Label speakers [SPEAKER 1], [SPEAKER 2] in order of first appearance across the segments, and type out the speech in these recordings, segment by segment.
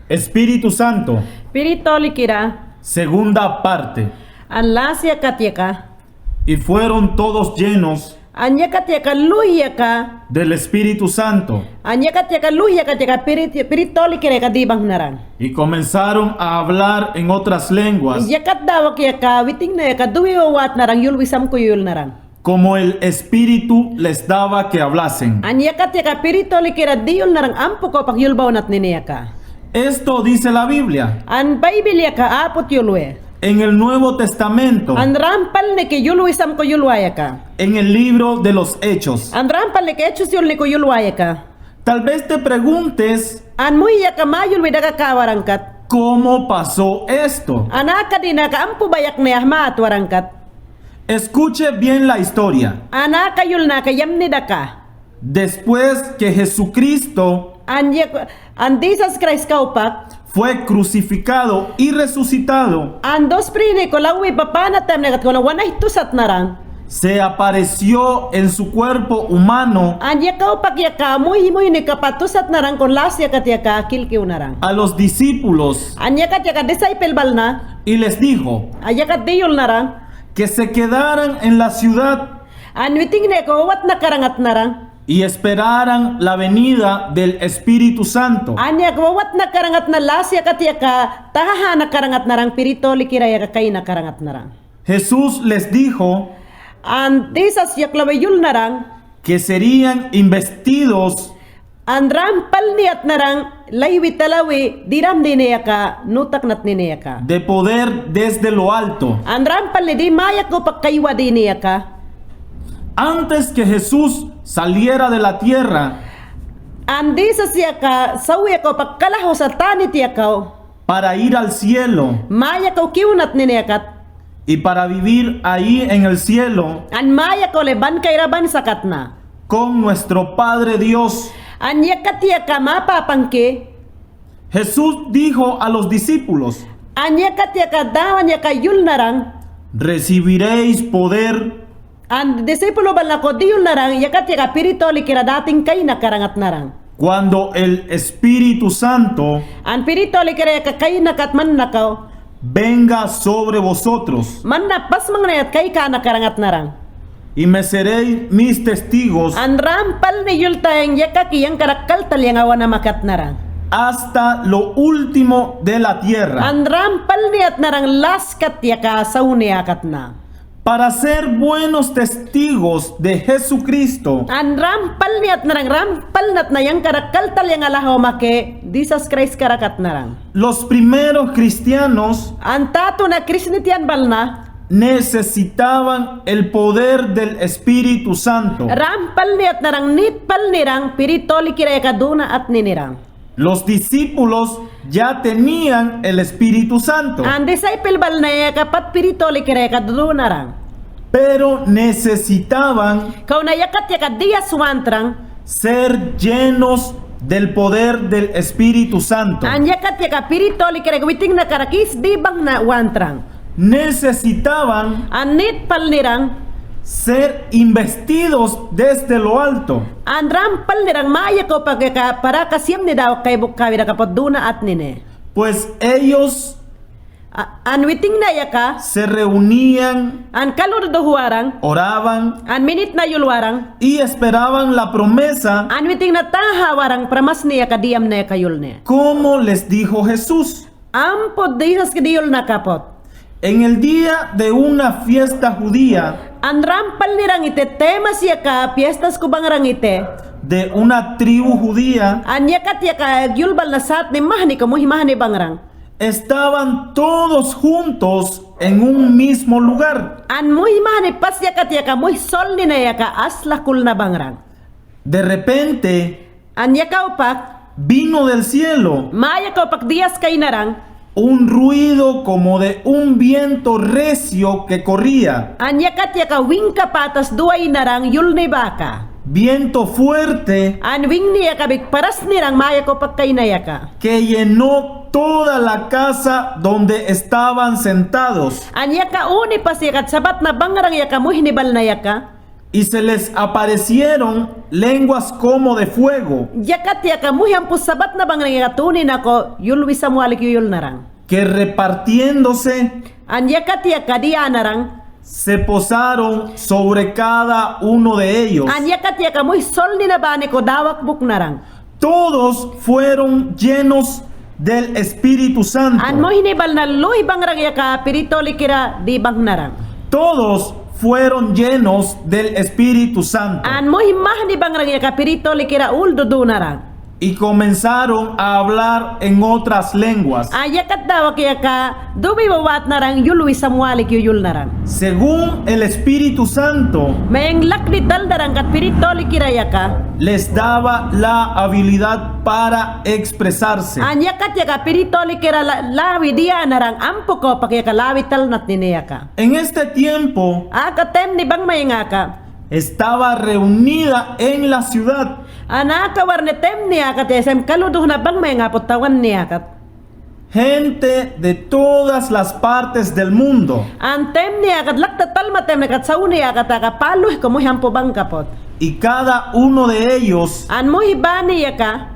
[SPEAKER 1] Espíritu Santo,
[SPEAKER 2] Piritoli kira,
[SPEAKER 1] segunda parte.
[SPEAKER 2] anlasya katyaka,
[SPEAKER 1] Y fueron todos llenos
[SPEAKER 2] anya katyaka luyaka,
[SPEAKER 1] del Espíritu Santo
[SPEAKER 2] anya katyaka luyaka tyaka piritoli kira kadibang narang.
[SPEAKER 1] y comenzaron a hablar en otras lenguas
[SPEAKER 2] Yakat dawak yaka, witing na yaka, duwiwawat narang yulwisam kuyul narang.
[SPEAKER 1] como el Espíritu les daba que hablasen.
[SPEAKER 2] Anya katyaka piritoli kira diyul narang ampo ko pakyulbaw nat niniyaka.
[SPEAKER 1] Esto dice la Biblia.
[SPEAKER 2] An Bible yaka apot yulwe.
[SPEAKER 1] En el Nuevo Testamento,
[SPEAKER 2] An rampal ne ke yulwisam ko yulwayaka.
[SPEAKER 1] en el libro de los Hechos.
[SPEAKER 2] An rampal ne ke echus yul ne ko yulwayaka.
[SPEAKER 1] Tal vez te preguntes
[SPEAKER 2] An muy yaka mayul widaka kawarangkat.
[SPEAKER 1] cómo pasó esto.
[SPEAKER 2] Anaka dinaka ampu bayak ne ahmat warangkat.
[SPEAKER 1] Escuche bien la historia.
[SPEAKER 2] Anaka yul naka yamni daka.
[SPEAKER 1] Después que Jesucristo
[SPEAKER 2] An Jesus Christ kaupak.
[SPEAKER 1] fue crucificado y resucitado,
[SPEAKER 2] An dos prine ko lawi papana tam negat ko na wanay tusat narang.
[SPEAKER 1] se apareció en su cuerpo humano
[SPEAKER 2] An kaupak yaka muy ne kapatusat narang kon lasya kat yaka kilkiw narang.
[SPEAKER 1] a los discípulos
[SPEAKER 2] An kat yaka disciple balna.
[SPEAKER 1] y les dijo
[SPEAKER 2] Ayakat diyul narang.
[SPEAKER 1] que se quedaran en la ciudad
[SPEAKER 2] An witing ne ko wat nakarangat narang.
[SPEAKER 1] y esperaran la venida del Espíritu Santo.
[SPEAKER 2] Anya kwawat na karangat na lasya katyaka tahaha na karangat narang piritoli kiraya kay na karangat narang.
[SPEAKER 1] Jesús les dijo
[SPEAKER 2] An disas yaklawayul narang
[SPEAKER 1] que serían investidos
[SPEAKER 2] an rampal niyat narang laywi talawi diram dineyaka nutak nat nineyaka.
[SPEAKER 1] de poder desde lo alto.
[SPEAKER 2] An rampal ni di mayak ko pagkaywa dineyaka.
[SPEAKER 1] Antes que Jesús saliera de la tierra
[SPEAKER 2] An disas yaka sawi ko pagkalaho sa tanit yakaw
[SPEAKER 1] para ir al cielo
[SPEAKER 2] mayak ko kiunat nineyakat.
[SPEAKER 1] y para vivir ahí en el cielo
[SPEAKER 2] An mayak ko leban kay raban sakat na.
[SPEAKER 1] con nuestro Padre Dios.
[SPEAKER 2] An yakat yaka mapapangke.
[SPEAKER 1] Jesús dijo a los discípulos:
[SPEAKER 2] An yakat yaka dawan yaka yul narang.
[SPEAKER 1] recibiréis poder
[SPEAKER 2] An disipulo bala ko diyul narang yakat yaka piritoli kira dating kay nakarangat narang.
[SPEAKER 1] cuando el Espíritu Santo
[SPEAKER 2] An piritoli kira yaka kay nakat man nakaw.
[SPEAKER 1] venga sobre vosotros,
[SPEAKER 2] Man napas mangnayat kay ka nakarangat narang.
[SPEAKER 1] y me seréis mis testigos
[SPEAKER 2] An rampal ni yul tayang yaka kiyang karakal talyang awan na makat narang.
[SPEAKER 1] hasta lo último de la tierra.
[SPEAKER 2] An rampal niyat narang laskat yaka sauniyakat na.
[SPEAKER 1] Para ser buenos testigos de Jesucristo,
[SPEAKER 2] An rampal niyat narang rampal nat na yang karakal talyang alahaw make Jesus Christ karakat narang.
[SPEAKER 1] los primeros cristianos
[SPEAKER 2] An tato na krisnitian balna.
[SPEAKER 1] necesitaban el poder del Espíritu Santo.
[SPEAKER 2] Rampal niyat narang nitpal nirang piritoli kiraya kaduna at ninirang.
[SPEAKER 1] Los discípulos ya tenían el Espíritu Santo,
[SPEAKER 2] Ang disciple bal na kapat piritoli kiraya kaduna rang.
[SPEAKER 1] pero necesitaban
[SPEAKER 2] Kau na yakat yakat dia suwantrang.
[SPEAKER 1] ser llenos del poder del Espíritu Santo.
[SPEAKER 2] Ang yakat yakat piritoli kiraya witing na karakis di bang na wantrang.
[SPEAKER 1] Necesitaban
[SPEAKER 2] Ang nitpal nirang.
[SPEAKER 1] ser investidos desde lo alto.
[SPEAKER 2] Ang rampal nirang maya ko pagka para kasyam ni daw kay bukawira kapot duna at nine.
[SPEAKER 1] Pues ellos
[SPEAKER 2] Ang witing na yaka.
[SPEAKER 1] se reunían,
[SPEAKER 2] Ang kalur huwarang.
[SPEAKER 1] oraban
[SPEAKER 2] Ang minit na yulwarang.
[SPEAKER 1] y esperaban la promesa
[SPEAKER 2] Ang witing na tahawarang pramas niya kadiyam na kayul niya.
[SPEAKER 1] como les dijo Jesús.
[SPEAKER 2] Ampod disas kadiyul na kapot.
[SPEAKER 1] En el día de una fiesta judía
[SPEAKER 2] Ang rampal nirang ite temas yaka piestas ko bang rang ite.
[SPEAKER 1] de una tribu judía,
[SPEAKER 2] Ang yakat yaka yulbal na sat ni mahani kamuhimahani bang rang.
[SPEAKER 1] estaban todos juntos en un mismo lugar.
[SPEAKER 2] Ang muhimahani pas yakat yaka muy sol ni na yaka aslakul na bang rang.
[SPEAKER 1] De repente
[SPEAKER 2] Ang yaka upak
[SPEAKER 1] vino del cielo
[SPEAKER 2] maya ka upak dias kay narang.
[SPEAKER 1] un ruido como de un viento recio que corría,
[SPEAKER 2] Ang yakat yaka wing kapatas duay narang yul ni baka.
[SPEAKER 1] viento fuerte
[SPEAKER 2] Ang wing niya kabig paras nirang maya ko upak kay na yaka.
[SPEAKER 1] que llenó toda la casa donde estaban sentados,
[SPEAKER 2] Ang yaka uni pas yakat sabat na bangarang yaka muhinibal na yaka.
[SPEAKER 1] y se les aparecieron lenguas como de fuego,
[SPEAKER 2] Yakat yaka muhyam pusabat na bang nangyatuni nako yulwi samualik yul narang.
[SPEAKER 1] que repartiéndose
[SPEAKER 2] An yakat yaka diya narang.
[SPEAKER 1] se posaron sobre cada uno de ellos.
[SPEAKER 2] An yakat yaka muy sol ni nabane ko dawak buk narang.
[SPEAKER 1] Todos fueron llenos del Espíritu Santo.
[SPEAKER 2] An mo hinibal na luy bang rang yaka pirito likira di bang narang.
[SPEAKER 1] Todos fueron llenos del Espíritu Santo.
[SPEAKER 2] An mo himah ni bang rang yaka pirito likira uldudu narang.
[SPEAKER 1] Y comenzaron a hablar en otras lenguas,
[SPEAKER 2] Ayakat dawak yaka dubi bawat narang yulwi samualik yul narang.
[SPEAKER 1] según el Espíritu Santo
[SPEAKER 2] Mayang lakdi tal darang kat pirito likira yaka.
[SPEAKER 1] les daba la habilidad para expresarse.
[SPEAKER 2] Anyakat yaka pirito likira lawi dia narang ampo ko pakyaka lawi tal nat nineyaka.
[SPEAKER 1] En este tiempo
[SPEAKER 2] Akatem ni bang mayangaka.
[SPEAKER 1] estaba reunida en la ciudad
[SPEAKER 2] Anaka warnetem niyakat esem kaluduh na bang mayangapot tawan niyakat.
[SPEAKER 1] gente de todas las partes del mundo,
[SPEAKER 2] Antem niyakat lakta talmatem nakat saun niyakat aka paluh kumuh hampo bang kapot.
[SPEAKER 1] y cada uno de ellos
[SPEAKER 2] An mo hibani yaka.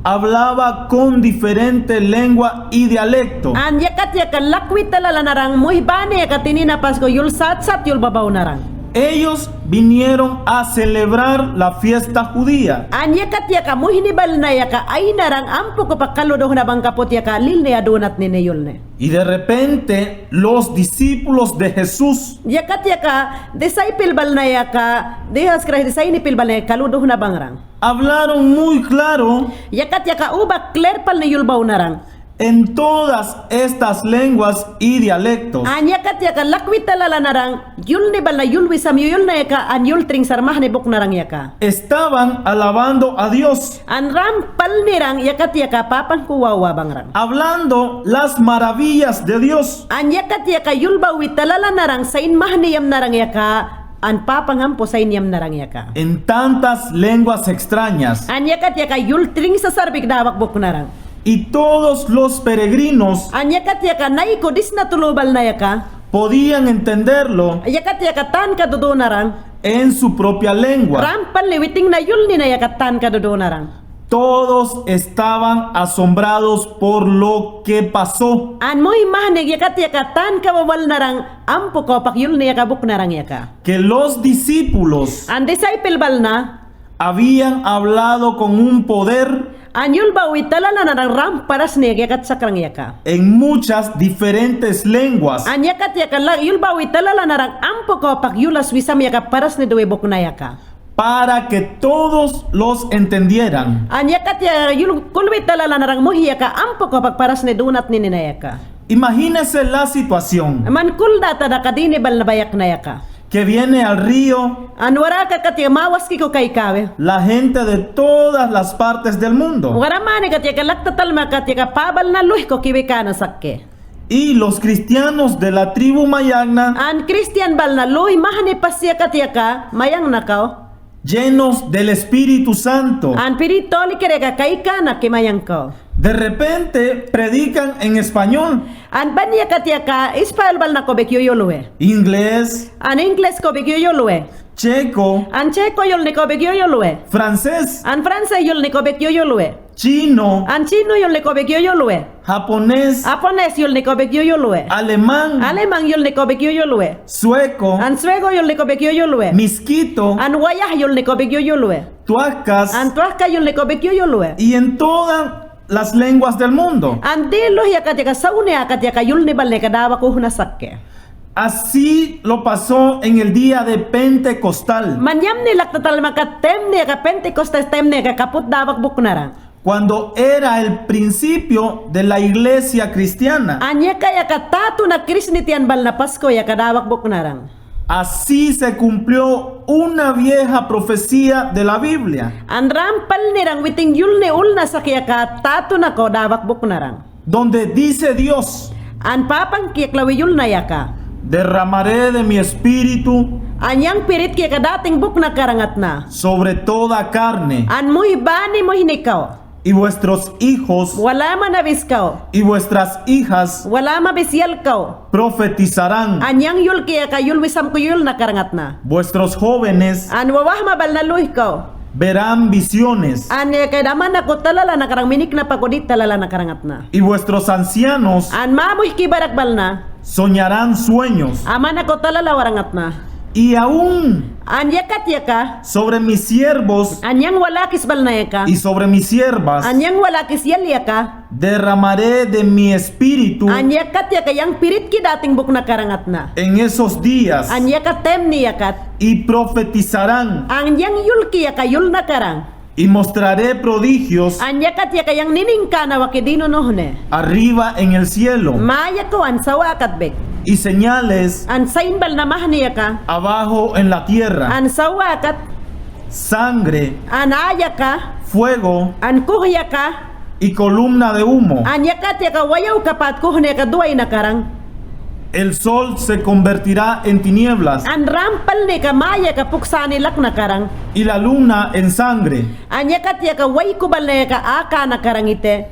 [SPEAKER 1] hablaba con diferente lengua y dialecto.
[SPEAKER 2] An yakat yaka lakwi talala narang mo hibani yaka tinina pasko yul sat yul babaw narang.
[SPEAKER 1] Ellos vinieron a celebrar la fiesta judía.
[SPEAKER 2] An yakat yaka mo hinibal na yaka ay narang ampo ko pakaluduh na bang kapot yaka lil ni adunat ni neyulne.
[SPEAKER 1] Y de repente los discípulos de Jesús
[SPEAKER 2] Yakat yaka disciple bal na yaka dihas krah disay ni pilbal na kaluduh na bangrang.
[SPEAKER 1] hablaron muy claro
[SPEAKER 2] Yakat yaka ubak clear pal ni yulbaw narang.
[SPEAKER 1] en todas estas lenguas y dialectos.
[SPEAKER 2] An yakat yaka lakwi talala narang yul ni bal na yulwi sam yul na yaka an yul tring sarmah ni buk narang yaka.
[SPEAKER 1] Estaban alabando a Dios,
[SPEAKER 2] An ram pal nirang yakat yaka papan kuwawa bangrang.
[SPEAKER 1] hablando las maravillas de Dios.
[SPEAKER 2] An yakat yaka yulbawi talala narang sain mahniyam narang yaka an papang hampo sain yam narang yaka.
[SPEAKER 1] En tantas lenguas extrañas.
[SPEAKER 2] An yakat yaka yul tring sa sarbik dawak buk narang.
[SPEAKER 1] Y todos los peregrinos
[SPEAKER 2] An yakat yaka naiko dis na tulubal na yaka.
[SPEAKER 1] podían entenderlo
[SPEAKER 2] Yakat yaka tan kadudo narang.
[SPEAKER 1] en su propia lengua.
[SPEAKER 2] Ram pal liwiting na yul ni na yakat tan kadudo narang.
[SPEAKER 1] Todos estaban asombrados por lo que pasó.
[SPEAKER 2] An mo imahnig yakat yaka tan kawawal narang ampo ko pak yul ni yaka buk narang yaka.
[SPEAKER 1] Que los discípulos
[SPEAKER 2] An disciple bal na
[SPEAKER 1] habían hablado con un poder
[SPEAKER 2] an yul bawi talala narang ram paras ni yakat sakrang yaka.
[SPEAKER 1] en muchas diferentes lenguas.
[SPEAKER 2] An yakat yaka yul bawi talala narang ampo ko pak yulas wisam yaka paras ni duwe buk na yaka.
[SPEAKER 1] Para que todos los entendieran.
[SPEAKER 2] An yakat yaka yul kulwi talala narang muhi yaka ampo ko pak paras ni dunat ni ninayaka.
[SPEAKER 1] Imagínense la situación.
[SPEAKER 2] Man kul data na kadini bal na bayak na yaka.
[SPEAKER 1] Que viene al río
[SPEAKER 2] An wara ka katya mawas ki ko kay kawe.
[SPEAKER 1] la gente de todas las partes del mundo.
[SPEAKER 2] Wara mani katya ka laktatal ma katya ka pabal na luh ko kiwikana sakke.
[SPEAKER 1] Y los cristianos de la tribu Mayagna,
[SPEAKER 2] An Christian bal na luh mahani pasya katya ka mayang nakaw.
[SPEAKER 1] llenos del Espíritu Santo,
[SPEAKER 2] An piritoli kere ka kay kana kimayang ko.
[SPEAKER 1] de repente predican en español,
[SPEAKER 2] An banya katya ka Israel bal na ko bekyoyolue.
[SPEAKER 1] inglés,
[SPEAKER 2] An English ko bekyoyolue.
[SPEAKER 1] checo,
[SPEAKER 2] An Checo yol ni ko bekyoyolue.
[SPEAKER 1] francés,
[SPEAKER 2] An Fransay yol ni ko bekyoyolue.
[SPEAKER 1] chino,
[SPEAKER 2] An Chino yol ni ko bekyoyolue.
[SPEAKER 1] japonés,
[SPEAKER 2] Japones yol ni ko bekyoyolue.
[SPEAKER 1] alemán,
[SPEAKER 2] Alemang yol ni ko bekyoyolue.
[SPEAKER 1] sueco,
[SPEAKER 2] An Suego yol ni ko bekyoyolue.
[SPEAKER 1] misquito,
[SPEAKER 2] An Wayah yol ni ko bekyoyolue.
[SPEAKER 1] tuascas
[SPEAKER 2] An Tuasca yol ni ko bekyoyolue.
[SPEAKER 1] y en todas las lenguas del mundo.
[SPEAKER 2] An Dilo yakatya saune yakatya yol ni bal ni kadawa ko huna sakke.
[SPEAKER 1] Así lo pasó en el día de Pentecostal,
[SPEAKER 2] Manyam ni laktatal makatem ni ka Pentecostes tem ni ka kaput dawak buknara.
[SPEAKER 1] cuando era el principio de la iglesia cristiana.
[SPEAKER 2] Anya kaya katatu na krisnitian bal na Pasko ya kadawak buknarang.
[SPEAKER 1] Así se cumplió una vieja profecía de la Biblia,
[SPEAKER 2] An rampal nirang witing yul ni ulna sakya katatu na ko dawak buknarang.
[SPEAKER 1] donde dice Dios,
[SPEAKER 2] An papang kiyaklawi yul na yaka.
[SPEAKER 1] derramaré de mi espíritu
[SPEAKER 2] Anyang pirit kaya kadating bukna karangat na.
[SPEAKER 1] sobre toda carne,
[SPEAKER 2] An muy bani mo hinikaw.
[SPEAKER 1] y vuestros hijos
[SPEAKER 2] Wala manabis kaw.
[SPEAKER 1] y vuestras hijas
[SPEAKER 2] Wala mabisyal kaw.
[SPEAKER 1] profetizarán,
[SPEAKER 2] Anyang yul kaya ka yul wisam ko yul na karangat na.
[SPEAKER 1] vuestros jóvenes
[SPEAKER 2] An wawah mabal na luh kaw.
[SPEAKER 1] verán visiones,
[SPEAKER 2] An kay daman ako talala na karang minik na pagodit talala na karangat na.
[SPEAKER 1] y vuestros ancianos
[SPEAKER 2] An mamoy kibarakbal na.
[SPEAKER 1] soñarán sueños,
[SPEAKER 2] Aman ako talala warangat na.
[SPEAKER 1] y aún
[SPEAKER 2] An yakat yaka.
[SPEAKER 1] sobre mis siervos
[SPEAKER 2] Anyang walakis bal na yaka.
[SPEAKER 1] y sobre mis siervas
[SPEAKER 2] Anyang walakis yal yaka.
[SPEAKER 1] derramaré de mi espíritu
[SPEAKER 2] Anyakat yaka yang pirit ki dating buk na karangat na.
[SPEAKER 1] en esos días,
[SPEAKER 2] Anyakat tem ni yakat.
[SPEAKER 1] y profetizarán,
[SPEAKER 2] Ang yang yul ki yaka yul na karang.
[SPEAKER 1] y mostraré prodigios
[SPEAKER 2] Anyakat yaka yang niningka na wakidino nohne.
[SPEAKER 1] arriba en el cielo,
[SPEAKER 2] Maya ko an sawakat bek.
[SPEAKER 1] y señales
[SPEAKER 2] An saimbal na mahni yaka.
[SPEAKER 1] abajo en la tierra,
[SPEAKER 2] An sawakat.
[SPEAKER 1] sangre,
[SPEAKER 2] An ayaka.
[SPEAKER 1] fuego
[SPEAKER 2] An kuhyaka.
[SPEAKER 1] y columna de humo.
[SPEAKER 2] An yakat yaka wayaw kapat kuhne ka duay na karang.
[SPEAKER 1] El sol se convertirá en tinieblas
[SPEAKER 2] An rampal ni ka maya ka puksani lak na karang.
[SPEAKER 1] y la luna en sangre,
[SPEAKER 2] Anyakat yaka way kubal na yaka aka na karang ite.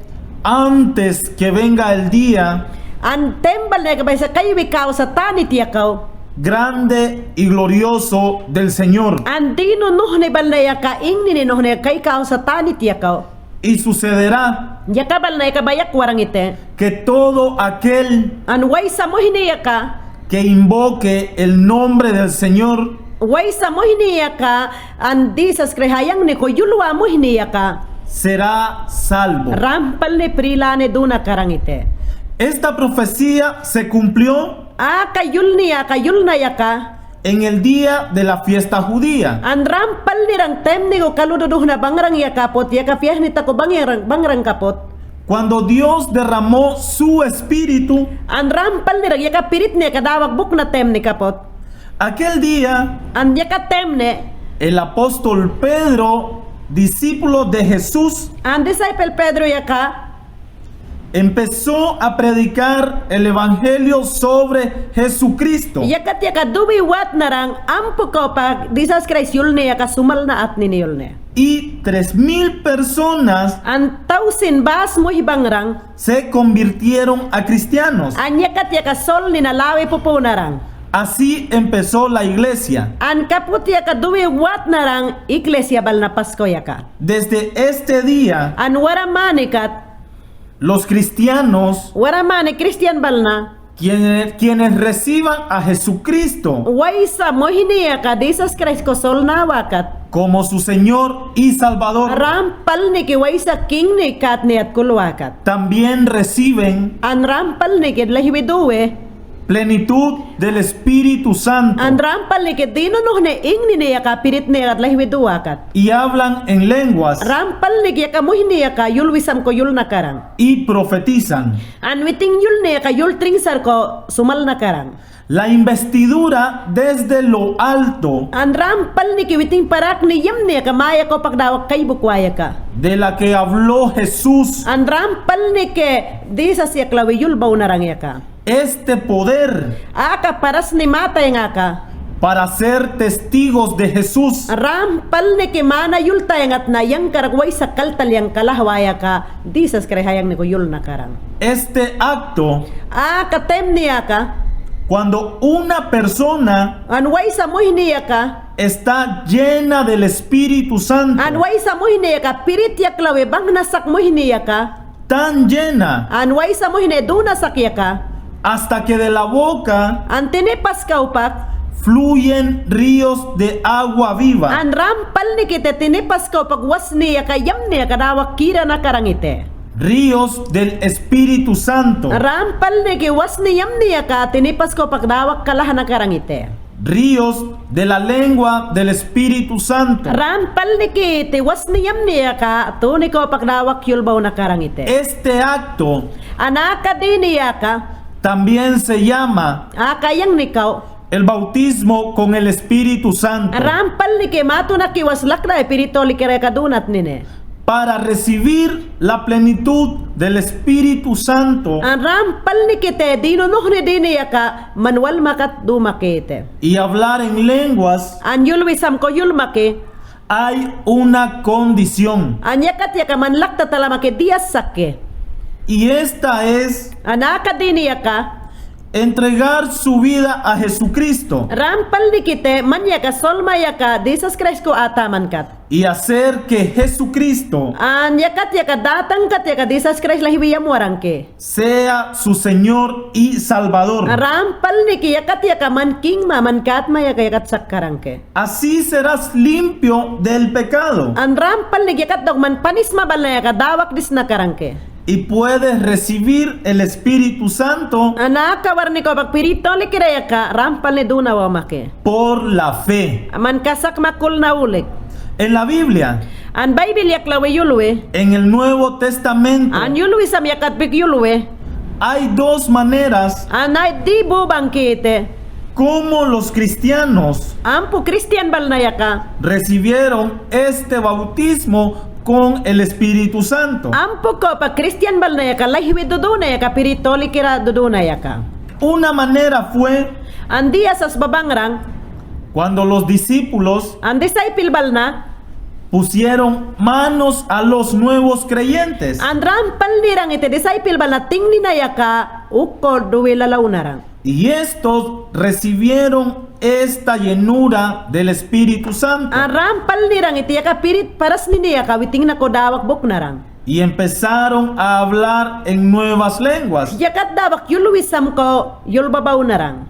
[SPEAKER 1] antes que venga el día
[SPEAKER 2] An tembal na yaka bay sa kayo ikaw sa tanit yakaw.
[SPEAKER 1] grande y glorioso del Señor.
[SPEAKER 2] An dino nuhne bal na yaka ingni ni nuhne ka ikaw sa tanit yakaw.
[SPEAKER 1] Y sucederá
[SPEAKER 2] Yaka bal na yaka bayak warang ite.
[SPEAKER 1] que todo aquel
[SPEAKER 2] An way sa mohini yaka.
[SPEAKER 1] que invoque el nombre del Señor
[SPEAKER 2] Way sa mohini yaka. An disas krehayang ni ko yulwa mohini yaka.
[SPEAKER 1] será salvo.
[SPEAKER 2] Rampal ni prilane duna karang ite.
[SPEAKER 1] Esta profecía se cumplió
[SPEAKER 2] Kayul ni yaka yul na yaka.
[SPEAKER 1] en el día de la fiesta judía,
[SPEAKER 2] An rampal ni rang tem ni ko kalududuh na bangrang yakapot. Yaka fiah ni tako bangrang kapot.
[SPEAKER 1] cuando Dios derramó su espíritu.
[SPEAKER 2] An rampal ni rang yaka pirit ni kadawag buk na tem ni kapot.
[SPEAKER 1] Aquel día
[SPEAKER 2] An yaka tem ni.
[SPEAKER 1] el apóstol Pedro, discípulo de Jesús,
[SPEAKER 2] An disciple Pedro yaka.
[SPEAKER 1] empezó a predicar el evangelio sobre Jesucristo.
[SPEAKER 2] Yakat yaka dubi wat na rang ampo ko pag disas Christ yul ni yaka sumal na at ni yul ni.
[SPEAKER 1] Y 3,000 personas
[SPEAKER 2] An tausin bas mo hibangrang.
[SPEAKER 1] se convirtieron a cristianos.
[SPEAKER 2] An yakat yaka sol ni nalawi pupo na rang.
[SPEAKER 1] Así empezó la iglesia.
[SPEAKER 2] An kaput yaka duwi wat na rang iglesia bal na Pasko yaka.
[SPEAKER 1] Desde este día,
[SPEAKER 2] An waramanikat,
[SPEAKER 1] los cristianos,
[SPEAKER 2] waramani Christian bal na,
[SPEAKER 1] quienes reciban a Jesucristo
[SPEAKER 2] waysa mohini yaka disas Christ ko sol na wakat.
[SPEAKER 1] como su Señor y Salvador,
[SPEAKER 2] Rampal ni ki waysa king ni kat ni at kulwakat.
[SPEAKER 1] también reciben
[SPEAKER 2] An rampal ni ki lahibiduwe.
[SPEAKER 1] plenitud del Espíritu Santo
[SPEAKER 2] An rampal ni ki dino noh ne ingni ni yaka pirit ni at lahibiduwakat.
[SPEAKER 1] y hablan en lenguas
[SPEAKER 2] Rampal ni ki yaka mohini yaka yulwisam ko yul na karang.
[SPEAKER 1] y profetizan.
[SPEAKER 2] An witing yul ni yaka yul tringsar ko sumal na karang.
[SPEAKER 1] La investidura desde lo alto
[SPEAKER 2] An rampal ni ki witing parak ni yam ni yaka maya ko pagdawak kay bukwaya ka.
[SPEAKER 1] de la que habló Jesús,
[SPEAKER 2] An rampal ni ke disas yaklawi yul baw na rang yaka.
[SPEAKER 1] este poder
[SPEAKER 2] Aka paras ni mata yang aka.
[SPEAKER 1] para ser testigos de Jesús,
[SPEAKER 2] Rampal ni ki mana yul tayang at na yang karagway sa kaltal yang kalahwaya ka. Disas karehayang ni ko yul na karang.
[SPEAKER 1] este acto,
[SPEAKER 2] Aka tem ni aka.
[SPEAKER 1] cuando una persona
[SPEAKER 2] Anway sa muhini yaka.
[SPEAKER 1] está llena del Espíritu Santo,
[SPEAKER 2] Anway sa muhini yaka. Pirit yaklawe bang nasak muhini yaka.
[SPEAKER 1] tan llena,
[SPEAKER 2] Anway sa muhini duna sak yaka.
[SPEAKER 1] hasta que de la boca
[SPEAKER 2] Antene pas kaupak.
[SPEAKER 1] fluyen ríos de agua viva.
[SPEAKER 2] An rampal ni kita tinipas kaupak was ni yaka yam ni yaka dawak kira na karangite.
[SPEAKER 1] Ríos del Espíritu Santo,
[SPEAKER 2] Rampal ni ki was ni yam ni yaka tinipas kaupak dawak kalah na karangite.
[SPEAKER 1] ríos de la lengua del Espíritu Santo.
[SPEAKER 2] Rampal ni ki ti was ni yam ni yaka tu ni kaupak dawak yulbaw na karangite.
[SPEAKER 1] Este acto
[SPEAKER 2] Anaka din ni yaka.
[SPEAKER 1] también se llama
[SPEAKER 2] Akayang nikaw.
[SPEAKER 1] el bautismo con el Espíritu Santo,
[SPEAKER 2] Rampal ni ki matu na ki was lakna espirito li kira kadunat nine.
[SPEAKER 1] para recibir la plenitud del Espíritu Santo
[SPEAKER 2] Ang rampal ni kite dino noh ni dini yaka manual makat dumakite.
[SPEAKER 1] y hablar en lenguas.
[SPEAKER 2] An yulwisam ko yulmaki.
[SPEAKER 1] Hay una condición,
[SPEAKER 2] An yakat yaka manlakta talamaki dias sakke.
[SPEAKER 1] y esta es
[SPEAKER 2] Anaka dini yaka.
[SPEAKER 1] entregar su vida a Jesucristo
[SPEAKER 2] Rampal ni kite man yaka solma yaka disas Christ ko ataman kat.
[SPEAKER 1] y hacer que Jesucristo
[SPEAKER 2] An yakat yaka datang kat yaka Jesus Christ lahibiyam warang ke.
[SPEAKER 1] sea su Señor y Salvador.
[SPEAKER 2] Rampal ni ki yakat yaka man king ma man kat ma yaka yakat sakarang ke.
[SPEAKER 1] Así serás limpio del pecado
[SPEAKER 2] An rampal ni yakat dog man panis ma bal na yaka dawak dis na karang ke.
[SPEAKER 1] y puedes recibir el Espíritu Santo
[SPEAKER 2] Anaka warni ko pagpirito li kira yaka rampal ni duna wa make.
[SPEAKER 1] por la fe.
[SPEAKER 2] Man kasak makul na ulik.
[SPEAKER 1] En la Biblia,
[SPEAKER 2] An Bible yak lawe yulwe.
[SPEAKER 1] en el Nuevo Testamento,
[SPEAKER 2] An yulwe sam yakat big yulwe.
[SPEAKER 1] hay dos maneras
[SPEAKER 2] An ay di bu bangkite.
[SPEAKER 1] como los cristianos
[SPEAKER 2] Ampu Christian bal na yaka.
[SPEAKER 1] recibieron este bautismo con el Espíritu Santo.
[SPEAKER 2] Ampu ko pa Christian bal na yaka lahiwi duduna yaka pirito li kira duduna yaka.
[SPEAKER 1] Una manera fue
[SPEAKER 2] An diya sas babangrang.
[SPEAKER 1] cuando los discípulos
[SPEAKER 2] An disciple bal na.
[SPEAKER 1] pusieron manos a los nuevos creyentes.
[SPEAKER 2] An rampal nirang ite disciple bal na tingni na yaka. Ukko duwi lalaunarang.
[SPEAKER 1] Y estos recibieron esta llenura del Espíritu Santo
[SPEAKER 2] An rampal nirang ite yaka pirit paras ni yaka witing na ko dawak buknarang.
[SPEAKER 1] y empezaron a hablar en nuevas lenguas,
[SPEAKER 2] Yakat dawak yulwisam ko yulbabaw narang.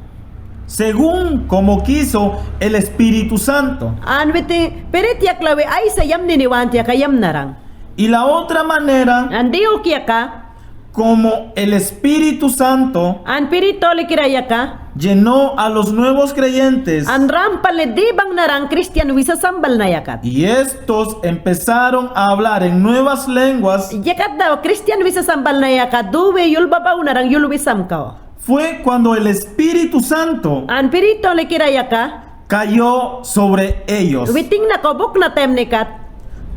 [SPEAKER 1] según como quiso el Espíritu Santo.
[SPEAKER 2] An witing pirit yak lawi ay sayam niniwant yaka yam narang.
[SPEAKER 1] Y la otra manera,
[SPEAKER 2] An diuk yaka.
[SPEAKER 1] como el Espíritu Santo
[SPEAKER 2] An pirito li kira yaka.
[SPEAKER 1] llenó a los nuevos creyentes
[SPEAKER 2] An rampal ni di bang narang Christian wisasambal na yakat.
[SPEAKER 1] y estos empezaron a hablar en nuevas lenguas,
[SPEAKER 2] Yakat daw Christian wisasambal na yakat duwe yulbabaw narang yulwisam ko.
[SPEAKER 1] fue cuando el Espíritu Santo
[SPEAKER 2] An pirito li kira yaka.
[SPEAKER 1] cayó sobre ellos.
[SPEAKER 2] Witing na ko buk na temnikat.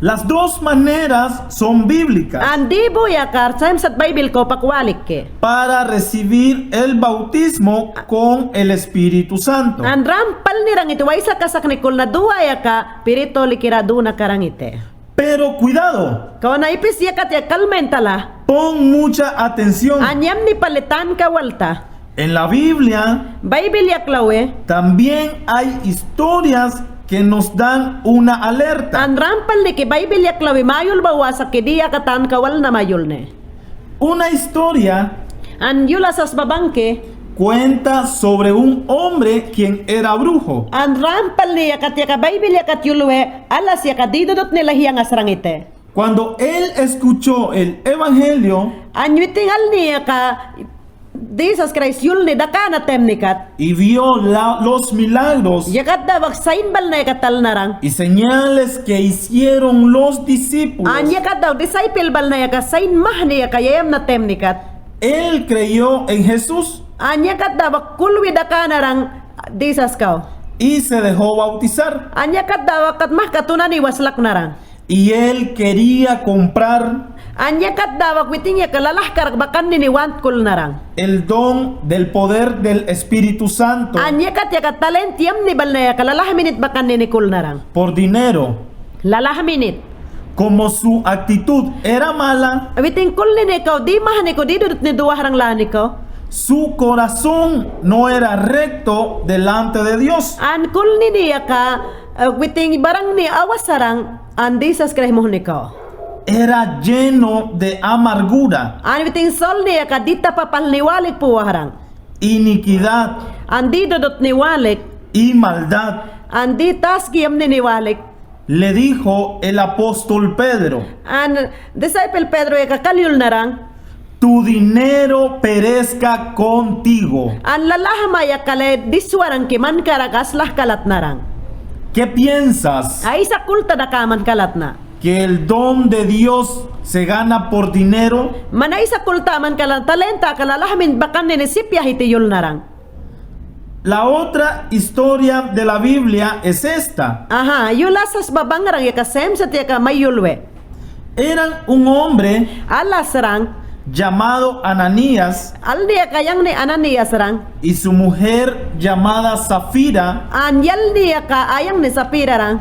[SPEAKER 1] Las dos maneras son bíblicas
[SPEAKER 2] An di bu yakar sa sat Bible ko pakwalik ke.
[SPEAKER 1] para recibir el bautismo con el Espíritu Santo.
[SPEAKER 2] An rampal nirang iti waisa kasaknikul na duwa yaka pirito li kira du na karang ite.
[SPEAKER 1] Pero cuidado,
[SPEAKER 2] Kau na ipis yakat yakal mentala.
[SPEAKER 1] pon mucha atención.
[SPEAKER 2] Anyam ni palitan ka walta.
[SPEAKER 1] En la Biblia
[SPEAKER 2] Bible yaklawe.
[SPEAKER 1] también hay historias que nos dan una alerta.
[SPEAKER 2] An rampal ni ki Bible yaklawe mayul bawa sa kidiya katan kawal na mayul ne.
[SPEAKER 1] Una historia
[SPEAKER 2] An yula sas babangke.
[SPEAKER 1] cuenta sobre un hombre quien era brujo.
[SPEAKER 2] An rampal ni yakat yaka Bible yakat yulwe. Alas yakat didudot nila hiyang asrang ite.
[SPEAKER 1] Cuando él escuchó el Evangelio
[SPEAKER 2] An yutingal ni yaka Jesus Christ yul ni daka na temnikat.
[SPEAKER 1] y vio los milagros
[SPEAKER 2] Yakat dawak sain bal na yakatal narang.
[SPEAKER 1] y señales que hicieron los discípulos,
[SPEAKER 2] An yakat daw disciple bal na yaka sain mah ni yaka yayam na temnikat.
[SPEAKER 1] él creyó en Jesús
[SPEAKER 2] An yakat dawak kulwi daka narang Jesus kaw.
[SPEAKER 1] y se dejó bautizar.
[SPEAKER 2] An yakat dawak kat mah katunan ni waslak narang.
[SPEAKER 1] Y él quería comprar
[SPEAKER 2] An yakat dawak witing yaka lalah karak bakan ni want kul narang.
[SPEAKER 1] el don del poder del Espíritu Santo
[SPEAKER 2] An yakat yaka talent yam ni bal na yaka lalah minit bakan ni kul narang.
[SPEAKER 1] por dinero.
[SPEAKER 2] Lalah minit.
[SPEAKER 1] Como su actitud era mala,
[SPEAKER 2] Witing kul ni ikaw di mah ni ko di dudut ni duwa harang lani ko.
[SPEAKER 1] su corazón no era recto delante de Dios.
[SPEAKER 2] An kul ni niya ka witing barang ni awas sarang an Jesus Christ mo ni ko.
[SPEAKER 1] Era lleno de amargura,
[SPEAKER 2] An witing sol niya ka dita papal ni walik po harang.
[SPEAKER 1] iniquidad
[SPEAKER 2] An di dudot ni walik.
[SPEAKER 1] y maldad.
[SPEAKER 2] An di tas giyam ni walik.
[SPEAKER 1] Le dijo el apóstol Pedro:
[SPEAKER 2] An disciple Pedro ya kakalyul narang.
[SPEAKER 1] tu dinero perezca contigo.
[SPEAKER 2] An lalah maya kale diswarang kiman karakas lah kalat narang.
[SPEAKER 1] ¿Qué piensas?
[SPEAKER 2] Ay sa kulta da kaman kalat na.
[SPEAKER 1] ¿Que el don de Dios se gana por dinero?
[SPEAKER 2] Manay sa kulta man kalat talenta kalalah min bakan ni sipya hitiyul narang.
[SPEAKER 1] La otra historia de la Biblia es esta.
[SPEAKER 2] Aha, yula sas babangarang ya kasem sa tiya ka mayulwe.
[SPEAKER 1] Era un hombre
[SPEAKER 2] Alas rang,
[SPEAKER 1] llamado Ananías
[SPEAKER 2] al niya kayang ni Ananias rang.
[SPEAKER 1] y su mujer llamada Zafira.
[SPEAKER 2] An yal niya ka ayang ni Sapira rang.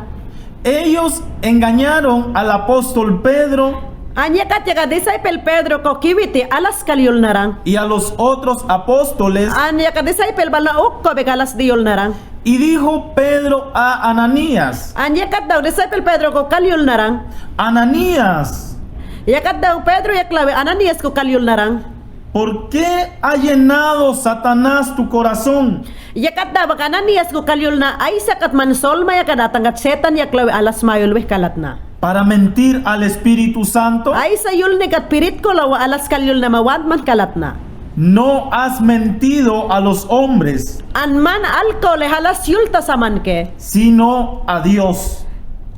[SPEAKER 1] Ellos engañaron al apóstol Pedro
[SPEAKER 2] Anya ka tiya ka disciple Pedro ko kiwiti alas kalyul narang.
[SPEAKER 1] y a los otros apóstoles
[SPEAKER 2] Anya ka disciple bala ukko be kalas diyul narang.
[SPEAKER 1] Y dijo Pedro a Ananías,
[SPEAKER 2] An yakat daw disciple Pedro ko kalyul narang.
[SPEAKER 1] Ananías,
[SPEAKER 2] Yakat daw Pedro yaklawe Ananias ko kalyul narang.
[SPEAKER 1] ¿por qué ha llenado Satanás tu corazón
[SPEAKER 2] Yakat daw bak Ananias ko kalyul na ay sakat man solma yakadatang at setan yaklawe alas mayulwe kalat na.
[SPEAKER 1] para mentir al Espíritu Santo?
[SPEAKER 2] Ay sa yul ni kat pirit ko lawa alas kalyul na mawad man kalat na.
[SPEAKER 1] No has mentido a los hombres,
[SPEAKER 2] An man alko le halas yulta saman ke.
[SPEAKER 1] sino a Dios.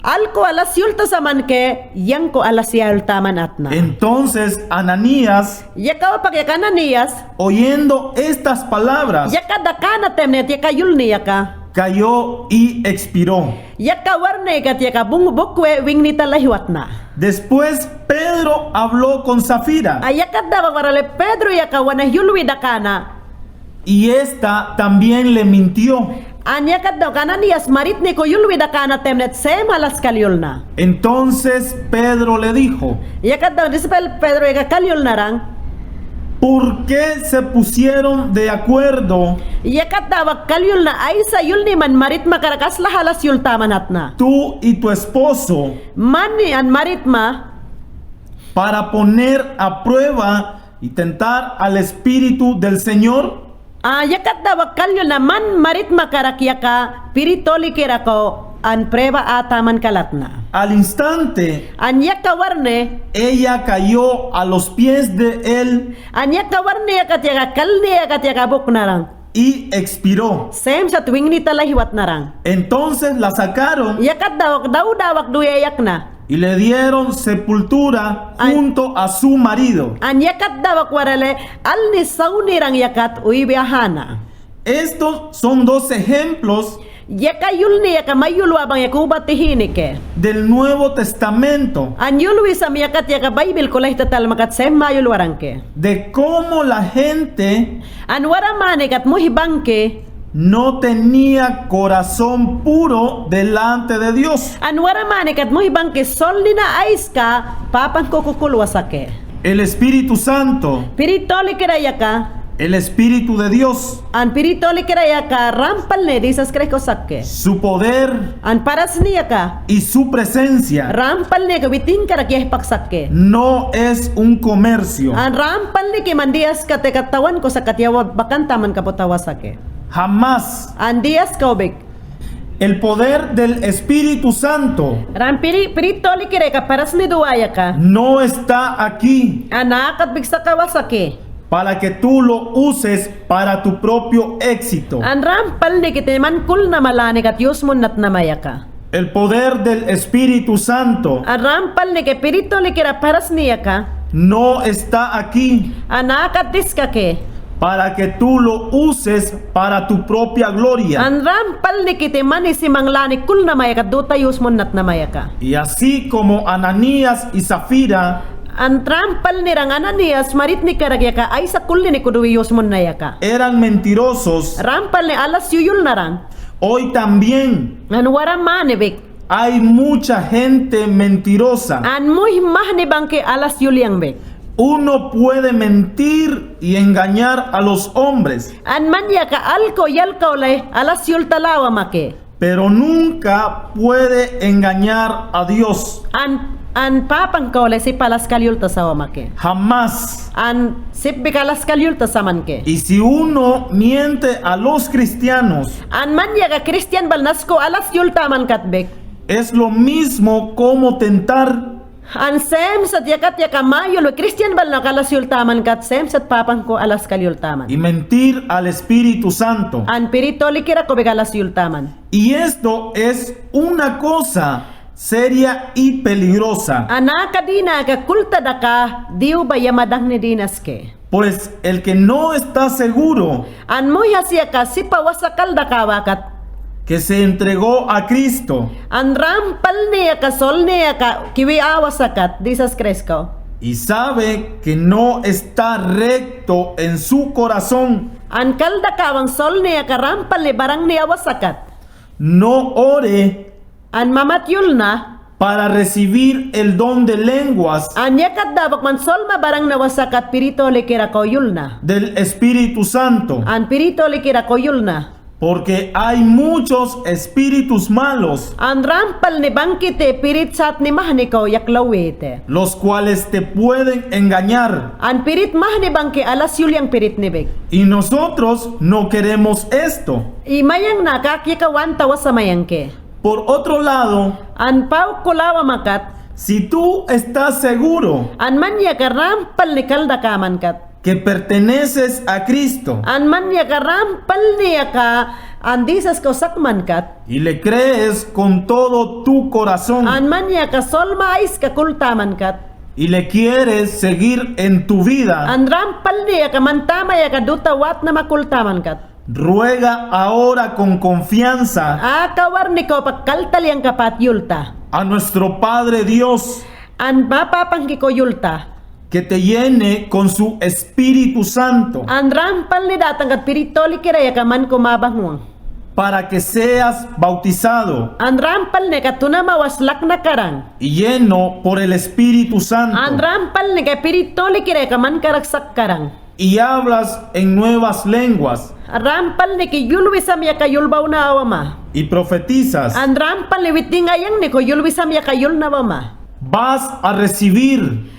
[SPEAKER 2] Alko alas yulta saman ke, yang ko alas yulta man atna.
[SPEAKER 1] Entonces Ananías,
[SPEAKER 2] Yakaw pag Ananias,
[SPEAKER 1] oyendo estas palabras,
[SPEAKER 2] yaka dakana temnet yaka yulni yaka.
[SPEAKER 1] cayó y expiró.
[SPEAKER 2] Yaka warne kat yaka bungubukwe wing nita lahiwat na.
[SPEAKER 1] Después Pedro habló con Zafira
[SPEAKER 2] Ayakat daw warale Pedro yaka wana yulwi dakana.
[SPEAKER 1] y esta también le mintió.
[SPEAKER 2] Anyakat daw Ananias marit ni ko yulwi dakana temnet sem alas kalyul na.
[SPEAKER 1] Entonces Pedro le dijo,
[SPEAKER 2] Yakat daw disipal Pedro yaka kalyul narang.
[SPEAKER 1] ¿por qué se pusieron de acuerdo
[SPEAKER 2] Yakat daw kalyul na ay sa yulni man marit makarakas lahalas yulta manatna.
[SPEAKER 1] tú y tu esposo
[SPEAKER 2] Mani an maritma
[SPEAKER 1] para poner a prueba y tentar al Espíritu del Señor?
[SPEAKER 2] yakat daw kalyul na man maritma karakya ka piritoli kira ko an preba ataman kalatna.
[SPEAKER 1] Al instante,
[SPEAKER 2] An yakawarne
[SPEAKER 1] ella cayó a los pies de él
[SPEAKER 2] Anyakawarne yakat yaka kalni yakat yaka buk narang.
[SPEAKER 1] y expiró.
[SPEAKER 2] Sem sa tuwing ni talahiwat narang.
[SPEAKER 1] Entonces la sacaron
[SPEAKER 2] Yakat dawak duyayak na.
[SPEAKER 1] y le dieron sepultura junto a su marido.
[SPEAKER 2] An yakat dawak warale alni saunirang yakat uibiyahana.
[SPEAKER 1] Estos son dos ejemplos
[SPEAKER 2] Yaka yulni yaka mayulwa bang yakuba tihinike.
[SPEAKER 1] del Nuevo Testamento
[SPEAKER 2] An yulwi sam yakat yaka Bible ko lahita tal makat sem mayulwarangke.
[SPEAKER 1] de cómo la gente
[SPEAKER 2] An waramane kat muhibangke.
[SPEAKER 1] no tenía corazón puro delante de Dios.
[SPEAKER 2] An waramane kat muhibangke solni na ais ka papan ko kukulwasake.
[SPEAKER 1] El Espíritu Santo,
[SPEAKER 2] Piritoli kira yaka.
[SPEAKER 1] el Espíritu de Dios,
[SPEAKER 2] An piritoli kira yaka rampal ne disas kreko sakke.
[SPEAKER 1] su poder
[SPEAKER 2] An paras niya ka
[SPEAKER 1] y su presencia
[SPEAKER 2] rampal ne ka biting kara kiyah paksakke.
[SPEAKER 1] no es un comercio.
[SPEAKER 2] An rampal ni ki mandias ka te katawan ko sa katyawa bakanta man kapotawa sakke.
[SPEAKER 1] Jamás
[SPEAKER 2] An dias ka ubik.
[SPEAKER 1] el poder del Espíritu Santo
[SPEAKER 2] Ran piritoli kira ka paras ni duwaya ka.
[SPEAKER 1] no está aquí
[SPEAKER 2] Anakat bigsa kawasake.
[SPEAKER 1] para que tú lo uses para tu propio éxito.
[SPEAKER 2] An rampal ni kiti man kul na malani kat yusmon nat namaya ka.
[SPEAKER 1] El poder del Espíritu Santo
[SPEAKER 2] An rampal ni ki piritoli kira paras niya ka.
[SPEAKER 1] no está aquí
[SPEAKER 2] Anakat diska ke.
[SPEAKER 1] para que tú lo uses para tu propia gloria.
[SPEAKER 2] An rampal ni kiti man isimang lani kul na maya ka duta yusmon nat namaya ka.
[SPEAKER 1] Y así como Ananías y Zafira
[SPEAKER 2] An trampal ni rang Ananias marit ni karagya ka ay sa kulli ni kuduwi yusmon na yaka.
[SPEAKER 1] eran mentirosos,
[SPEAKER 2] Rampal ni alas yuyul na rang.
[SPEAKER 1] hoy también
[SPEAKER 2] An waram manibik.
[SPEAKER 1] hay mucha gente mentirosa.
[SPEAKER 2] An muy mahni bangke alas yuliang bik.
[SPEAKER 1] Uno puede mentir y engañar a los hombres,
[SPEAKER 2] An man yaka alko yalko lay alas yul talawa make.
[SPEAKER 1] pero nunca puede engañar a Dios.
[SPEAKER 2] An papang ko lay si palas kalyul tasawa make.
[SPEAKER 1] Jamás.
[SPEAKER 2] An sipbik alas kalyul tasaman ke.
[SPEAKER 1] Y si uno miente a los cristianos,
[SPEAKER 2] An man yaka Christian balnasko alas yul taman katbik.
[SPEAKER 1] es lo mismo como tentar.
[SPEAKER 2] An sem sat yakat yakamayo lo Christian bal nakalas yultaman kat sem sat papang ko alas kalyultaman.
[SPEAKER 1] Y mentir al Espíritu Santo.
[SPEAKER 2] An piritoli kira ko begalas yultaman.
[SPEAKER 1] Y esto es una cosa seria y peligrosa,
[SPEAKER 2] Anakadina ka kulta daka diu ba yamadang ni dinas ke.
[SPEAKER 1] pues el que no está seguro
[SPEAKER 2] An muy hasya ka sipa wasakal daka wakat.
[SPEAKER 1] que se entregó a Cristo
[SPEAKER 2] An rampal niya ka sol niya ka kiwi awasakat disas kresko.
[SPEAKER 1] y sabe que no está recto en su corazón,
[SPEAKER 2] An kalda kawang sol niya ka rampal ni barang niya wasakat.
[SPEAKER 1] no ore
[SPEAKER 2] An mamatyul na.
[SPEAKER 1] para recibir el don de lenguas
[SPEAKER 2] An yakat dabak man sol ma barang nawasakat piritoli kira ko yul na.
[SPEAKER 1] del Espíritu Santo,
[SPEAKER 2] An piritoli kira ko yul na.
[SPEAKER 1] Porque hay muchos espíritus malos,
[SPEAKER 2] An rampal ni bangkite pirit sat ni mahni ko yaklawete.
[SPEAKER 1] los cuales te pueden engañar.
[SPEAKER 2] An pirit mahni bangke alas yulyang pirit ni bek.
[SPEAKER 1] Y nosotros no queremos esto.
[SPEAKER 2] Imayang nakakikawan tawa sa mayangke.
[SPEAKER 1] Por otro lado,
[SPEAKER 2] An pau kulawa makat.
[SPEAKER 1] si tú estás seguro
[SPEAKER 2] An manya ka rampal ni kalda kaman kat.
[SPEAKER 1] que perteneces a Cristo
[SPEAKER 2] An manya ka rampal niya ka andisas ko sakman kat.
[SPEAKER 1] y le crees con todo tu corazón
[SPEAKER 2] An manya ka solma ais ka kultaman kat.
[SPEAKER 1] y le quieres seguir en tu vida,
[SPEAKER 2] An rampal niya ka mantama ya ka dutawat na makultaman kat.
[SPEAKER 1] ruega ahora con confianza
[SPEAKER 2] Kawar ni ko pagkaltal yang kapat yulta.
[SPEAKER 1] a nuestro Padre Dios
[SPEAKER 2] An mapapangki ko yulta.
[SPEAKER 1] que te llene con su Espíritu Santo
[SPEAKER 2] An rampal ni datang kat piritoli kiraya ka man kumabanguang.
[SPEAKER 1] para que seas bautizado
[SPEAKER 2] An rampal ni katuna mawaslak na karang.
[SPEAKER 1] y lleno por el Espíritu
[SPEAKER 2] An
[SPEAKER 1] Santo
[SPEAKER 2] rampal ni ka piritoli kiraya ka man karagsak karang.
[SPEAKER 1] y hablas en nuevas lenguas
[SPEAKER 2] Rampal ni ki yulwisam ya ka yulbaw na awama.
[SPEAKER 1] y profetizas,
[SPEAKER 2] An rampal ni witing ayang ni ko yulwisam ya ka yul na awama.
[SPEAKER 1] vas a recibir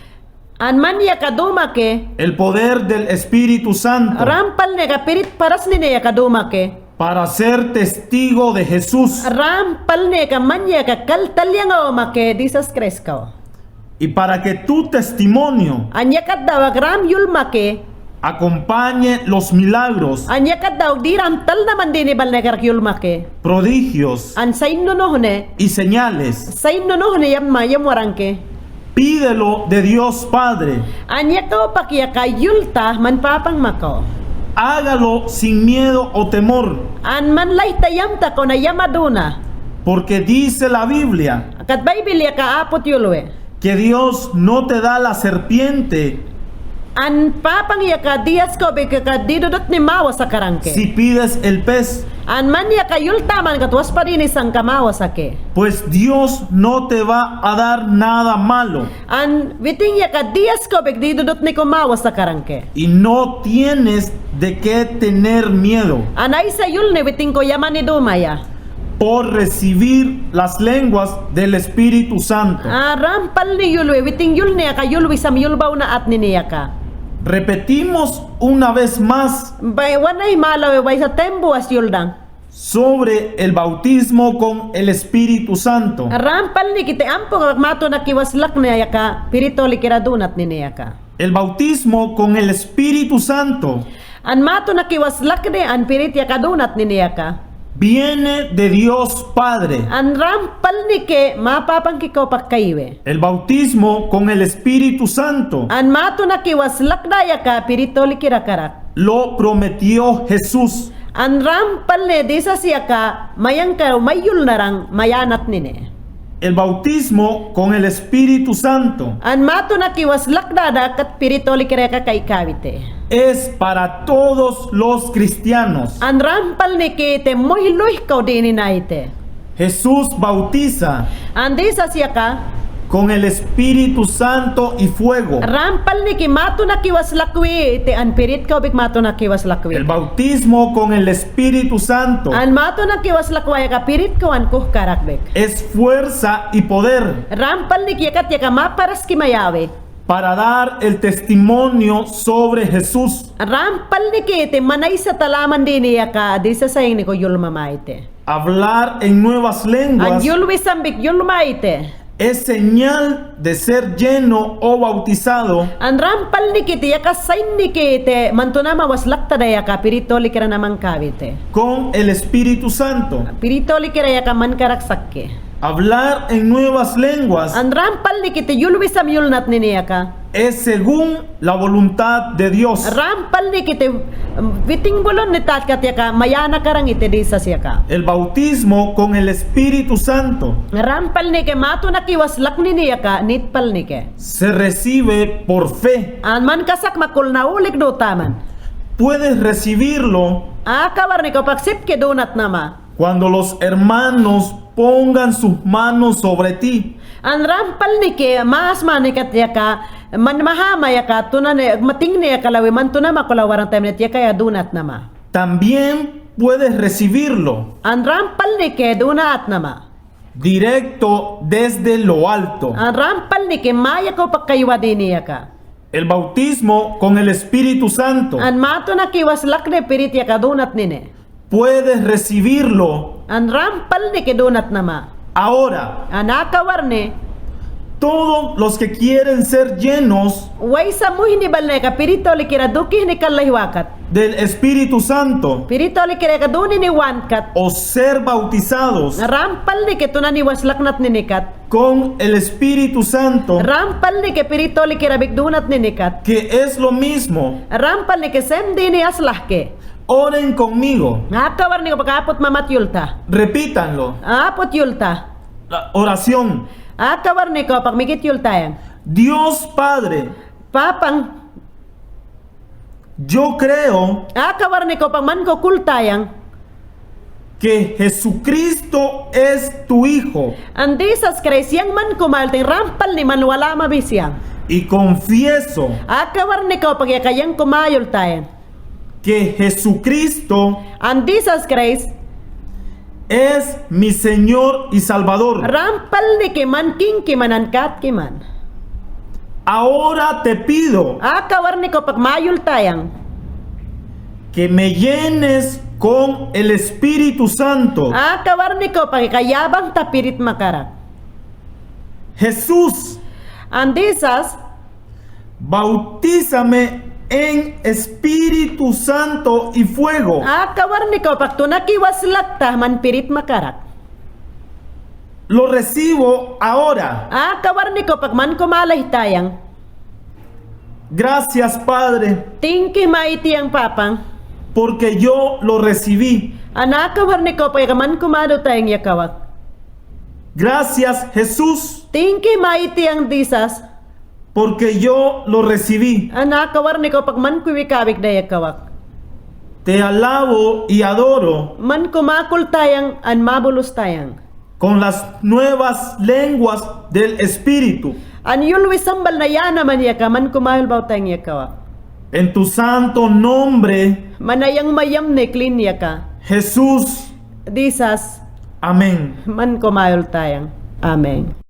[SPEAKER 2] An man ya ka dumake.
[SPEAKER 1] el poder del Espíritu Santo
[SPEAKER 2] Rampal ni ka pirit paras ni ya ka dumake.
[SPEAKER 1] para ser testigo de Jesús
[SPEAKER 2] Rampal ni ka man ya ka kaltal yang awamake disas kreskaw.
[SPEAKER 1] y para que tu testimonio
[SPEAKER 2] Anya kat daw gram yulmake.
[SPEAKER 1] acompañe los milagros,
[SPEAKER 2] Anya kat daw diram tal naman din ibal na yulmake.
[SPEAKER 1] prodigios
[SPEAKER 2] An sain nonohne.
[SPEAKER 1] y señales.
[SPEAKER 2] Sain nonohne yam mayam warangke.
[SPEAKER 1] Pídelo de Dios Padre.
[SPEAKER 2] Anya ka pakiya ka yulta man papang mako.
[SPEAKER 1] Hágalo sin miedo o temor,
[SPEAKER 2] An man lay tayam ta ko na yamaduna.
[SPEAKER 1] porque dice la Biblia
[SPEAKER 2] Kat Bible ka apot yulwe.
[SPEAKER 1] que Dios no te da la serpiente
[SPEAKER 2] An papang ya ka dias ko be ka didudot ni mawa sa karangke.
[SPEAKER 1] si pides el pez,
[SPEAKER 2] An man ya ka yulta man katwas pa rin isang kamawa sa ke.
[SPEAKER 1] pues Dios no te va a dar nada malo
[SPEAKER 2] An witing ya ka dias ko be didudot ni kumawa sa karangke.
[SPEAKER 1] y no tienes de qué tener miedo
[SPEAKER 2] Anay sa yul ni witing ko yaman ni dumaya.
[SPEAKER 1] por recibir las lenguas del Espíritu Santo.
[SPEAKER 2] Rampal ni yulwe witing yul niya ka yulwi sam yulbaw na at ni niya ka.
[SPEAKER 1] Repetimos una vez más
[SPEAKER 2] Bay wanay malawe bay sa tembo as yuldang.
[SPEAKER 1] sobre el bautismo con el Espíritu Santo.
[SPEAKER 2] Rampal ni kiti ampo kag mato na kiwaslak niya ka piritoli kiradunat ni niya ka.
[SPEAKER 1] El bautismo con el Espíritu Santo
[SPEAKER 2] An mato na kiwaslak ni an pirit ya kadunat ni niya ka.
[SPEAKER 1] viene de Dios Padre.
[SPEAKER 2] An rampal ni ke mapapang kiko pakkaiwe.
[SPEAKER 1] El bautismo con el Espíritu Santo
[SPEAKER 2] An mato na kiwaslak daya ka piritoli kirakarak.
[SPEAKER 1] lo prometió Jesús.
[SPEAKER 2] An rampal ni disa siya ka mayang ka mayul narang mayanat nine.
[SPEAKER 1] El bautismo con el Espíritu Santo
[SPEAKER 2] An mato na kiwaslak dada kat piritoli kiraka kay kawite.
[SPEAKER 1] es para todos los cristianos.
[SPEAKER 2] An rampal ni ke te mohiluy kaw dini na ite.
[SPEAKER 1] Jesús bautiza
[SPEAKER 2] An disa siya ka
[SPEAKER 1] con el Espíritu Santo y fuego.
[SPEAKER 2] rampal ni ki mato na kiwaslakwi te an pirit kaw big mato na kiwaslakwi.
[SPEAKER 1] El bautismo con el Espíritu Santo
[SPEAKER 2] An mato na kiwaslakwaya ka pirit ko an kuh karakbek.
[SPEAKER 1] es fuerza y poder
[SPEAKER 2] Rampal ni kiyakat ya ka maparas kimayawe.
[SPEAKER 1] para dar el testimonio sobre Jesús.
[SPEAKER 2] Rampal ni kite manay sa talaman din niya ka di sa sayang ni ko yulmamaite.
[SPEAKER 1] Hablar en nuevas
[SPEAKER 2] An
[SPEAKER 1] lenguas
[SPEAKER 2] yulwisambik yulmaite.
[SPEAKER 1] es señal de ser lleno o bautizado
[SPEAKER 2] An rampal ni kite ya ka sayn ni kite mantunama waslakta daya ka piritoli kira naman kawite.
[SPEAKER 1] con el Espíritu Santo.
[SPEAKER 2] Piritoli kira ya ka man karaksakke.
[SPEAKER 1] Hablar en nuevas lenguas
[SPEAKER 2] An rampal ni kite yulwisam yulnat ni niya ka.
[SPEAKER 1] es según la voluntad de Dios.
[SPEAKER 2] Rampal ni kite viting bulon ni tatkat ya ka mayana karang ite di sa siya ka.
[SPEAKER 1] El bautismo con el Espíritu Santo
[SPEAKER 2] Rampal ni ke mato na kiwaslak ni niya ka nitpal ni ke.
[SPEAKER 1] se recibe por fe.
[SPEAKER 2] An man kasak makul na ulik do taman.
[SPEAKER 1] Puedes recibirlo
[SPEAKER 2] Kawar ni ko pagsip ke donat nama.
[SPEAKER 1] cuando los hermanos pongan sus manos sobre ti.
[SPEAKER 2] An rampal ni ke mas manikat ya ka man mahama ya ka tunan mating ni ya kalawi man tunama kulawaran time net ya kaya donat nama.
[SPEAKER 1] También puedes recibirlo
[SPEAKER 2] An rampal ni ke duna at nama.
[SPEAKER 1] directo desde lo alto.
[SPEAKER 2] An rampal ni ke maya ko pagkaywadiniya ka.
[SPEAKER 1] El bautismo con el Espíritu Santo.
[SPEAKER 2] An mato na kiwaslak ne pirit ya ka dunat nine.
[SPEAKER 1] Puedes recibirlo
[SPEAKER 2] An rampal ni ke dunat nama.
[SPEAKER 1] ahora.
[SPEAKER 2] An akawarne,
[SPEAKER 1] Todos los que quieren ser llenos
[SPEAKER 2] way sa muhi ni balne ka pirito li kira duki ni kalahiwakat.
[SPEAKER 1] del Espíritu Santo
[SPEAKER 2] Pirito li kira ka duni ni wankat.
[SPEAKER 1] o ser bautizados
[SPEAKER 2] Rampal ni ke tunan ni waslak nat ninikat.
[SPEAKER 1] con el Espíritu Santo,
[SPEAKER 2] Rampal ni ke pirito li kira bigdunat ninikat.
[SPEAKER 1] que es lo mismo,
[SPEAKER 2] Rampal ni ke sem dini aslah ke.
[SPEAKER 1] oren conmigo.
[SPEAKER 2] Akawar ni ko pagkapot mamat yulta.
[SPEAKER 1] Repítanlo.
[SPEAKER 2] Apot yulta.
[SPEAKER 1] La oración.
[SPEAKER 2] Akawar ni ko pagmikit yulta yan.
[SPEAKER 1] Dios Padre,
[SPEAKER 2] Papang,
[SPEAKER 1] yo creo
[SPEAKER 2] akawar ni ko pagman ko kultayang.
[SPEAKER 1] que Jesucristo es tu Hijo
[SPEAKER 2] Andisas kresyang man kumalting rampal ni man wala mabisyang.
[SPEAKER 1] y confieso
[SPEAKER 2] Akawar ni ko pagyakayang kumayol tayo.
[SPEAKER 1] que Jesucristo
[SPEAKER 2] Andisas kres,
[SPEAKER 1] es mi Señor y Salvador.
[SPEAKER 2] rampal ni kiman king kimanan kat kiman.
[SPEAKER 1] Ahora te pido
[SPEAKER 2] Akawar ni ko pagmayol tayang.
[SPEAKER 1] que me llenes con el Espíritu Santo.
[SPEAKER 2] Akawar ni ko pagkayabang tapirit makarak.
[SPEAKER 1] Jesús,
[SPEAKER 2] Andisas,
[SPEAKER 1] bautízame en Espíritu Santo y fuego.
[SPEAKER 2] akawar ni ko pagtunakiwas lakta man pirit makarak.
[SPEAKER 1] Lo recibo ahora.
[SPEAKER 2] Akawar ni ko pagman kumalay tayang.
[SPEAKER 1] Gracias, Padre,
[SPEAKER 2] Tingki maiti ang papang.
[SPEAKER 1] porque yo lo recibí.
[SPEAKER 2] Anakawar ni ko pagkaman kumado tayang yakawak.
[SPEAKER 1] Gracias, Jesús,
[SPEAKER 2] Tingki maiti ang disas.
[SPEAKER 1] porque yo lo recibí.
[SPEAKER 2] Anakawar ni ko pagman kuwikawik na yakawak.
[SPEAKER 1] Te alabo y adoro
[SPEAKER 2] Man kumakul tayang an mabulos tayang.
[SPEAKER 1] con las nuevas lenguas del Espíritu.
[SPEAKER 2] An yulwi sambal na yan naman yaka man kumayol baw tayang yakawak.
[SPEAKER 1] En tu santo nombre,
[SPEAKER 2] Manayang mayam ne clean yaka.
[SPEAKER 1] Jesús.
[SPEAKER 2] Disas
[SPEAKER 1] Amén.
[SPEAKER 2] man kumayol tayang. Amen.